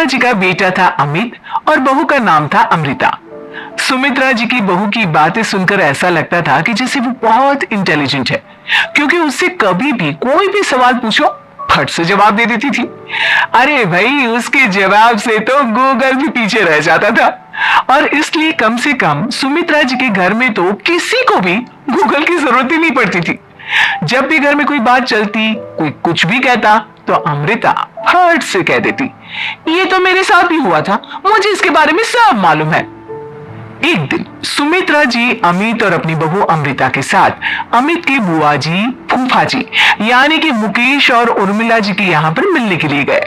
जी का बेटा था अमित और बहू का नाम था अमृता। सुमित्रा जी की बहू की बातें सुनकर ऐसा लगता था कि जैसे वो बहुत इंटेलिजेंट है, क्योंकि उससे कभी भी कोई भी सवाल पूछो फट से जवाब दे देती थी। अरे भाई, उसके जवाब से तो गूगल भी पीछे रह जाता था। और इसलिए कम से कम सुमित्रा जी के घर में तो किसी को भी गूगल की जरूरत ही नहीं पड़ती थी। जब भी घर में कोई बात चलती, कोई कुछ भी कहता, तो अमृता फट से कह देती, ये तो मेरे साथ भी हुआ था, मुझे इसके बारे में सब मालूम है। एक दिन सुमित्रा जी अमित और अपनी बहू अमृता के साथ अमित की बुआ जी, फूफा जी यानी कि मुकेश और उर्मिला जी के यहाँ पर मिलने के लिए गए।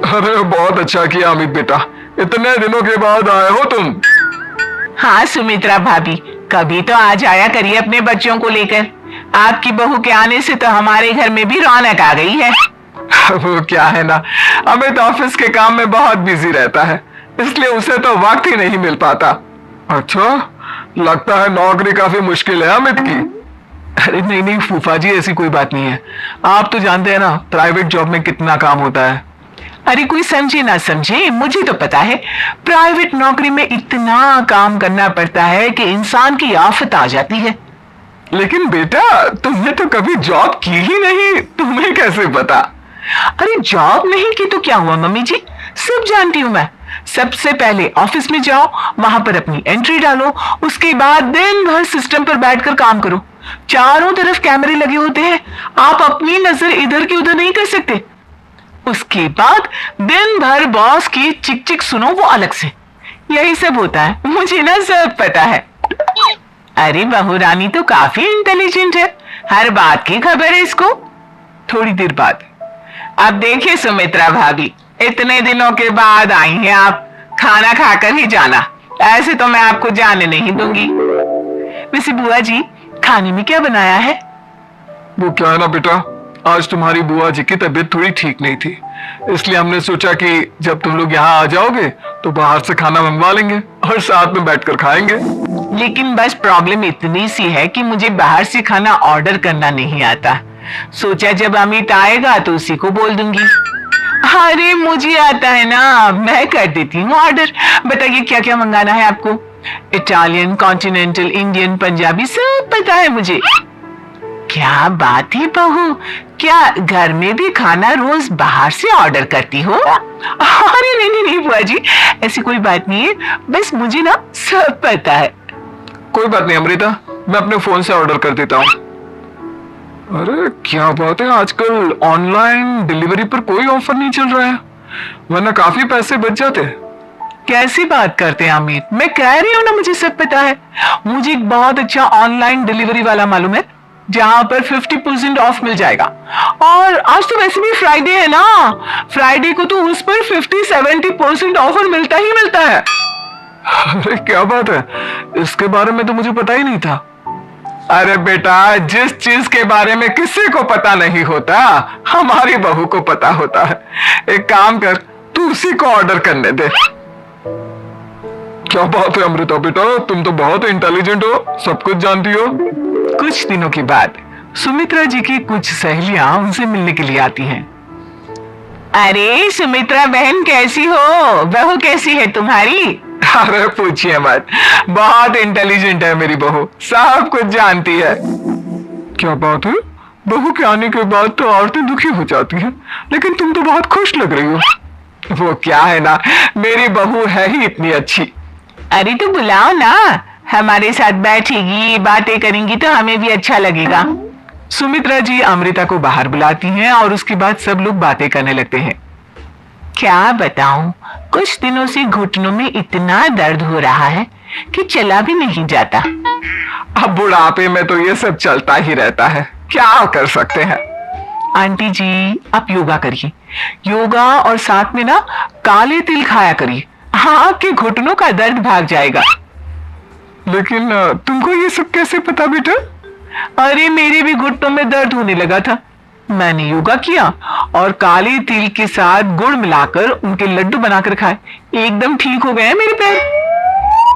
अरे बहुत अच्छा किया अमित बेटा, इतने दिनों के बाद आए हो तुम। हाँ सुमित्रा भाभी, कभी तो आ जाया करिए अपने बच्चों को लेकर। आपकी बहू के आने से तो हमारे घर में भी रौनक आ गई है। वो क्या है ना, अमित ऑफिस के काम में बहुत बिजी रहता है, इसलिए उसे तो वक्त ही नहीं मिल पाता। अच्छा, लगता है नौकरी काफी मुश्किल है अमित की। अरे नहीं नहीं फूफा जी, ऐसी कोई बात नहीं है। आप तो जानते हैं ना प्राइवेट जॉब में कितना काम होता है। अरे कोई समझे ना समझे, मुझे तो पता है प्राइवेट नौकरी में इतना काम करना पड़ता है कि इंसान की आफत आ जाती है। लेकिन बेटा, तुमने तो कभी जॉब की ही नहीं, तुम्हें कैसे पता? अरे जॉब नहीं की तो क्या हुआ मम्मी जी, सब जानती हूँ मैं। सबसे पहले ऑफिस में जाओ, वहां पर अपनी एंट्री डालो, उसके बाद दिन भर सिस्टम पर बैठकर काम करो। चारों तरफ कैमरे लगे होते हैं, आप अपनी नजर इधर की उधर नहीं कर सकते। उसके बाद दिन भर बॉस की चिक चिक सुनो, वो अलग से। यही सब होता है, मुझे ना सब पता है। अरे बहू रानी तो काफी इंटेलिजेंट है, हर बात की खबर है इसको। थोड़ी देर बाद, अब देखिए सुमित्रा भाभी, इतने दिनों के बाद आई हैं आप, खाना खाकर ही जाना, ऐसे तो मैं आपको जाने नहीं दूंगी। वैसे बुआ जी, खाने में क्या बनाया है? वो क्या है ना बेटा, आज तुम्हारी बुआ जी की तबीयत थोड़ी ठीक नहीं थी, इसलिए हमने सोचा कि जब तुम लोग यहाँ आ जाओगे तो बाहर से खाना मंगवा लेंगे और साथ में बैठकर खाएंगे। लेकिन बस प्रॉब्लम इतनी सी है कि मुझे बाहर से खाना ऑर्डर करना नहीं आता। सोचा जब अमित आएगा तो उसी को बोल दूंगी। अरे मुझे आता है ना, मैं कर देती हूँ ऑर्डर। बताइए क्या क्या मंगाना है आपको? इटालियन, कॉन्टिनेंटल, इंडियन, पंजाबी, सब पता है मुझे। क्या बात है बहू, क्या घर में भी खाना रोज बाहर से ऑर्डर करती हो? अरे नहीं नहीं नहीं बुआ जी, ऐसी कोई बात नहीं है, बस मुझे ना सब पता है। कोई बात नहीं अमृता, मैं अपने फोन से ऑर्डर कर देता हूँ। अरे क्या बात है, आजकल ऑनलाइन डिलीवरी पर कोई ऑफर नहीं चल रहा है, वरना काफी पैसे बच जाते। कैसी बात करते हैं अमित, मैं कह रही हूँ ना मुझे सब पता है। मुझे एक बहुत अच्छा ऑनलाइन डिलीवरी वाला मालूम है, जहां पर 50% ऑफ मिल जाएगा। और आज तो वैसे भी फ्राइडे है ना, फ्राइडे को तो उस पर 50-70% ऑफर मिलता ही मिलता है। अरे क्या बात है, इसके बारे में तो मुझे पता ही नहीं था। अरे बेटा, जिस चीज के बारे में किसी को पता नहीं होता, हमारी बहू को पता होता है। एक काम कर, तू उसी को ऑर्डर करने दे। क्या बात है अमृता बेटा, तुम तो बहुत इंटेलिजेंट हो, सब कुछ जानती हो। कुछ दिनों के बाद सुमित्रा जी की कुछ सहेलियां उनसे मिलने के लिए आती हैं। अरे सुमित्रा बहन कैसी हो, बहू कैसी है तुम्हारी? अरे पूछिए मत, बहुत इंटेलिजेंट है मेरी बहू, सब कुछ जानती है। क्या बात है, बहू के आने के बाद तो औरतें दुखी हो जाती हैं, लेकिन तुम तो बहुत खुश लग रही हो। वो क्या है ना, मेरी बहू है ही इतनी अच्छी। अरे तो बुलाओ ना, हमारे साथ बैठेगी, बातें करेंगी तो हमें भी अच्छा लगेगा। सुमित्रा जी अमृता को बाहर बुलाती हैं और उसके बाद सब लोग बातें करने लगते हैं। क्या बताऊं, कुछ दिनों से घुटनों में इतना दर्द हो रहा है कि चला भी नहीं जाता। अब बुढ़ापे में तो ये सब चलता ही रहता है, क्या कर सकते हैं। आंटी जी, आप योगा करिए, योगा और साथ में ना काले तिल खाया करिए, हाँ आपके घुटनों का दर्द भाग जाएगा। लेकिन तुमको ये सब कैसे पता बेटा? अरे मेरे भी घुटनों में दर्द होने लगा था, मैंने योगा किया और काले तिल के साथ गुड़ मिलाकर उनके लड्डू बनाकर खाए, एकदम ठीक हो गए मेरे पैर।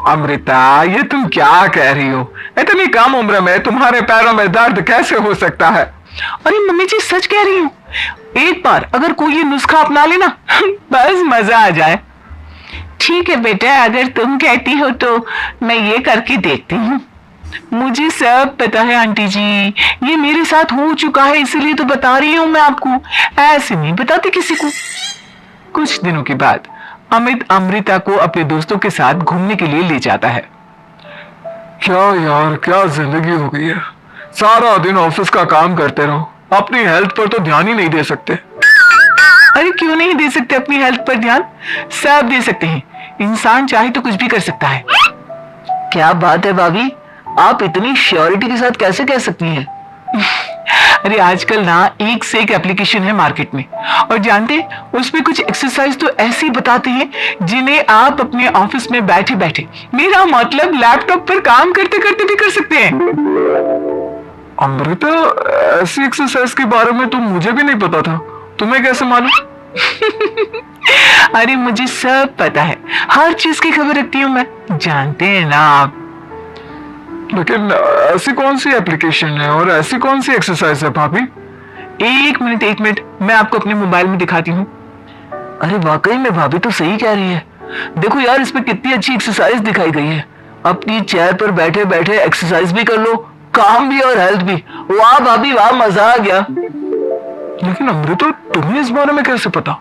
अमृता, ये तुम क्या कह रही हो? इतनी कम उम्र में तुम्हारे पैरों में दर्द कैसे हो सकता है? अरे मम्मी जी सच कह रही हूँ, एक बार अगर कोई ये नुस्खा अपना लेना बस मजा आ जाए। ठीक है बेटा, अगर तुम कहती हो तो मैं ये करके देखती हूँ। मुझे सब पता है आंटी जी, ये मेरे साथ हो चुका है, इसलिए तो बता रही हूँ मैं आपको, ऐसे नहीं बताती किसी को। कुछ दिनों के बाद अमित अमृता को अपने दोस्तों के साथ घूमने के लिए ले जाता है। क्या यार, क्या जिंदगी हो गई है। सारा दिन ऑफिस का काम करते रहो, अपनी हेल्थ पर तो ध्यान ही नहीं दे सकते। अरे क्यों नहीं दे सकते अपनी हेल्थ पर ध्यान? सब दे सकते हैं, इंसान चाहे तो कुछ भी कर सकता है। क्या बात है भाभी, आप इतनी श्योरिटी के साथ कैसे कह सकती हैं? अरे आजकल ना एक से एक एप्लीकेशन है मार्केट में, और जानते उसमें कुछ एक्सरसाइज तो ऐसी बताते हैं जिन्हें आप अपने ऑफिस में बैठे बैठे, मेरा मतलब लैपटॉप पर काम करते करते भी कर सकते हैं। अमृता, ऐसी एक्सरसाइज के बारे में तो मुझे भी नहीं पता था, तुम्हें कैसे मालूम? अरे मुझे सब पता है, हर चीज की खबर रखती हूँ मैं, जानते हैं ना आप। लेकिन ऐसी कौन सी एप्लीकेशन है और ऐसी कौन सी एक्सरसाइज है भाभी? एक मिनट, मैं आपको अपने मोबाइल में दिखाती हूँ। अरे वाकई में भाभी तो सही कह रही है। देखो यार, इसमें कितनी अच्छी एक्सरसाइज दिखाई गई है। अपनी चेयर पर बैठे बैठे एक्सरसाइज भी कर लो, काम भी और हेल्थ भी। वाह भाभी वाह, मजा आ गया। लेकिन अमृता, तुम्हें इस बारे में कैसे पता?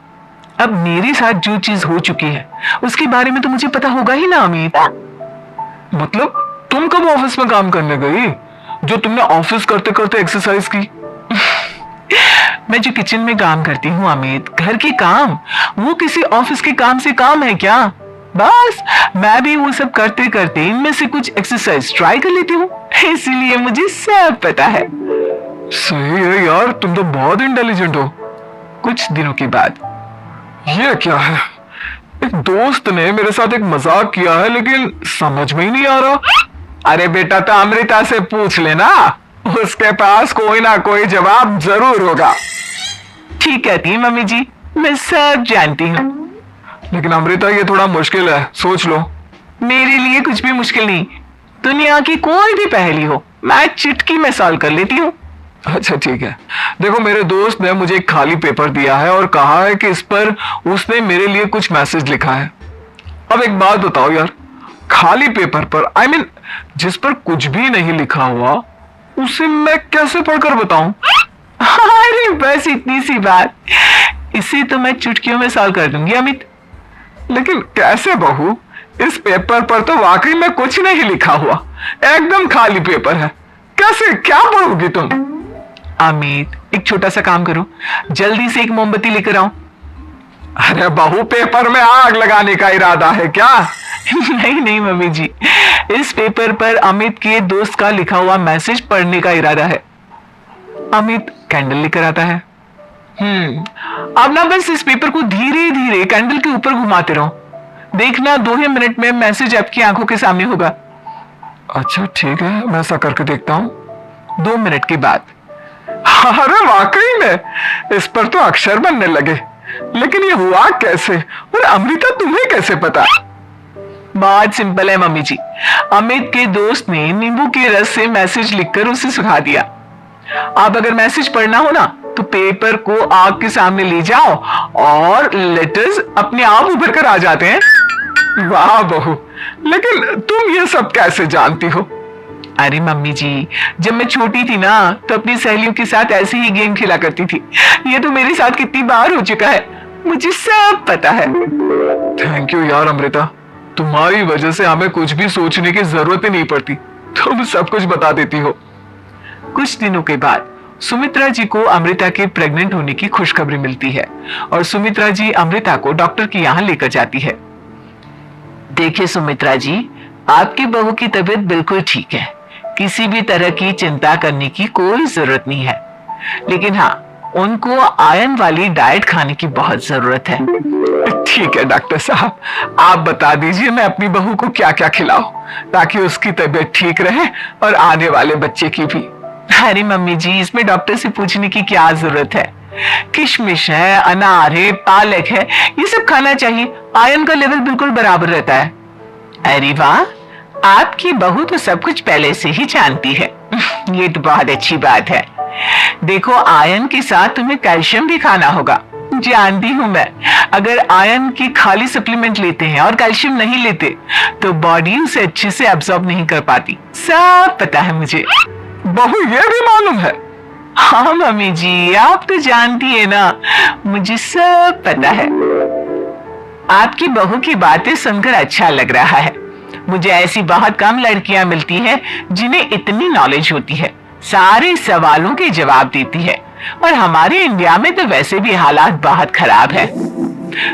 अब मेरे साथ जो चीज हो चुकी है उसके बारे में तो मुझे पता होगा ही ना अमित। मतलब तुम कब ऑफिस में काम करने गई जो तुमने ऑफिस करते करते एक्सरसाइज की? मैं जो किचन में काम करती हूँ अमित, घर के काम, वो किसी ऑफिस के काम से काम है क्या? बस मैं भी वो सब करते करते इनमें से कुछ एक्सरसाइज ट्राई कर लेती हूँ, इसीलिए मुझे सब पता है। सही है यार, तुम तो बहुत इंटेलिजेंट हो। कुछ दिनों के बाद ये क्या है? एक दोस्त ने मेरे साथ एक मजाक किया है, लेकिन समझ में ही नहीं आ रहा। अरे बेटा, तो अमृता से पूछ लेना, उसके पास कोई ना कोई जवाब जरूर होगा। ठीक कहती है मम्मी जी, मैं सब जानती हूँ। लेकिन अमृता, ये थोड़ा मुश्किल है, सोच लो। मेरे लिए कुछ भी मुश्किल नहीं, दुनिया की कोई भी पहेली हो मैं चुटकी में सॉल्व कर लेती हूँ। अच्छा ठीक है, देखो मेरे दोस्त ने मुझे एक खाली पेपर दिया है और कहा है कि इस पर उसने मेरे लिए कुछ मैसेज लिखा है। अब एक बात बताओ यार, खाली पेपर पर, I mean, जिस पर कुछ भी नहीं लिखा हुआ, उसे मैं कैसे पढ़कर बताऊं? अरे बस इतनी सी बात, इसे तो मैं चुटकियों में सॉल्व कर दूंगी अमित। लेकिन कैसे बहू? इस पेपर पर तो वाकई में कुछ नहीं लिखा हुआ, एकदम खाली पेपर है, कैसे, क्या पढ़ोगी तुम? अमित, एक छोटा सा काम करो, जल्दी से एक मोमबत्ती लेकर आओ। अरे बहू, पेपर में आग लगाने का इरादा है क्या? नहीं मम्मी जी, इस पेपर पर अमित के दोस्त का लिखा हुआ मैसेज पढ़ने का इरादा है। अमित कैंडल लेकर आता है। अब ना बस इस पेपर को धीरे धीरे कैंडल के ऊपर घुमाते रहो, देखना 2 ही मिनट में मैसेज आपकी आंखों के सामने होगा। अच्छा ठीक है, मैं ऐसा करके देखता हूँ। 2 मिनट के बाद, अरे वाकई में इस पर तो अक्षर बनने लगे, लेकिन ये हुआ कैसे? और अमृता, तुम्हें कैसे पता? बहुत सिंपल है मम्मी जी, अमित के दोस्त ने नींबू के रस से मैसेज लिखकर उसे सुखा दिया। आप अगर मैसेज पढ़ना हो ना तो पेपर को आग के सामने ले जाओ और लेटर्स अपने आप उभर कर आ जाते हैं। वाह बहू, लेकिन तुम ये सब कैसे जानती हो? अरे मम्मी जी, जब मैं छोटी थी ना तो अपनी सहेलियों के साथ ऐसे ही गेम खेला करती थी। ये तो मेरे साथ कितनी बार हो चुका है, मुझे सब पता है। थैंक यू यार अमृता, तुम्हारी वजह से हमें कुछ भी सोचने की जरूरत ही नहीं पड़ती, तुम सब कुछ बता देती हो। कुछ दिनों के बाद सुमित्रा जी को अमृता के प्रेग्नेंट होने की खुशखबरी मिलती है और सुमित्रा जी अमृता को डॉक्टर के यहाँ लेकर जाती है। देखिए सुमित्रा जी, आपकी बहू की तबीयत बिल्कुल ठीक है, किसी भी तरह की चिंता करने की कोई जरूरत नहीं है, लेकिन हाँ, उनको आयरन वाली डाइट खाने की बहुत जरूरत है। ठीक है डॉक्टर साहब, आप बता दीजिए मैं अपनी बहू को क्या क्या खिलाऊं ताकि उसकी तबीयत ठीक रहे और आने वाले बच्चे की भी। अरे मम्मी जी, इसमें डॉक्टर से पूछने की क्या जरूरत है, किशमिश है, अनार है, पालक है, ये सब खाना चाहिए, आयरन का लेवल बिल्कुल बराबर रहता है। अरे वाह, आपकी बहू तो सब कुछ पहले से ही जानती है। ये तो बहुत अच्छी बात है। देखो, आयरन के साथ तुम्हें कैल्शियम भी खाना होगा। जानती हूँ मैं, अगर आयरन की खाली सप्लीमेंट लेते हैं और कैल्शियम नहीं लेते तो बॉडी उसे अच्छे से एब्जॉर्ब नहीं कर पाती। सब पता है मुझे। बहू ये भी मालूम है? हाँ मम्मी जी, आप तो जानती है ना, मुझे सब पता है। आपकी बहू की बातें सुनकर अच्छा लग रहा है। मुझे ऐसी बहुत कम लड़कियां मिलती हैं जिन्हें इतनी नॉलेज होती है, सारे सवालों के जवाब देती है। और हमारे इंडिया में तो वैसे भी हालात बहुत खराब है।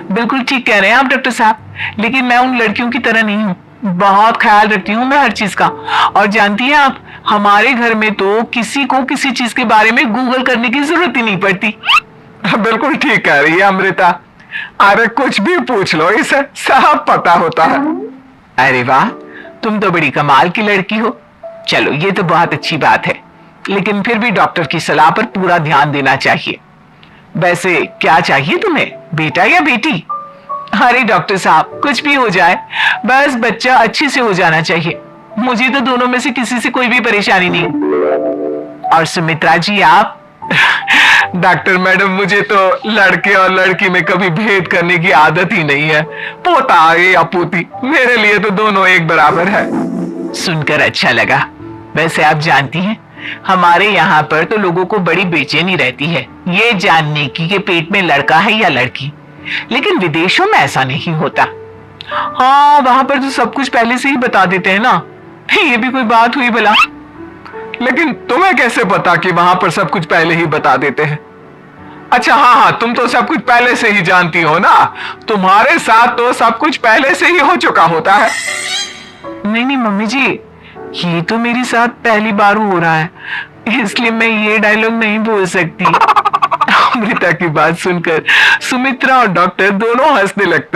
बिल्कुल ठीक कह रहे हैं आप डॉक्टर साहब, लेकिन मैं उन लड़कियों की तरह नहीं हूँ। बहुत ख्याल रखती हूँ मैं हर चीज का। और जानती हैं आप, हमारे घर में तो किसी को किसी चीज के बारे में गूगल करने की जरूरत ही नहीं पड़ती। बिल्कुल ठीक कह रही है अमृता। अरे कुछ भी पूछ लो, इसे सब पता होता है। अरे वाह, तुम तो बड़ी कमाल की लड़की हो। चलो, ये तो बहुत अच्छी बात है, लेकिन फिर भी डॉक्टर की सलाह पर पूरा ध्यान देना चाहिए। वैसे क्या चाहिए तुम्हें, बेटा या बेटी? अरे डॉक्टर साहब, कुछ भी हो जाए, बस बच्चा अच्छे से हो जाना चाहिए। मुझे तो दोनों में से किसी से कोई भी परेशानी नहीं। और सुमित्रा जी, आप? डॉक्टर मैडम, मुझे तो लड़के और लड़की में कभी भेद करने की आदत ही नहीं है। पोता या पोती, मेरे लिए तो दोनों एक बराबर है। सुनकर अच्छा लगा। वैसे आप जानती हैं, हमारे यहाँ पर तो लोगों को बड़ी बेचैनी रहती है ये जानने की कि पेट में लड़का है या लड़की, लेकिन विदेशों में ऐसा नहीं होता। हाँ, वहां पर तो सब कुछ पहले से ही बता देते हैं ना। ये भी कोई बात हुई भला? लेकिन तुम्हें कैसे पता कि वहां पर सब कुछ पहले ही बता देते हैं? अच्छा, हाँ, तुम तो सब कुछ पहले से ही जानती हो ना। तुम्हारे साथ तो सब कुछ पहले से ही हो चुका होता है। नहीं मम्मी जी, ये तो मेरे साथ पहली बार हो रहा है, इसलिए मैं ये डायलॉग नहीं बोल सकती। अमृता की बात सुनकर सुमित्रा और डॉक्टर दोनों हंसने लगते हैं।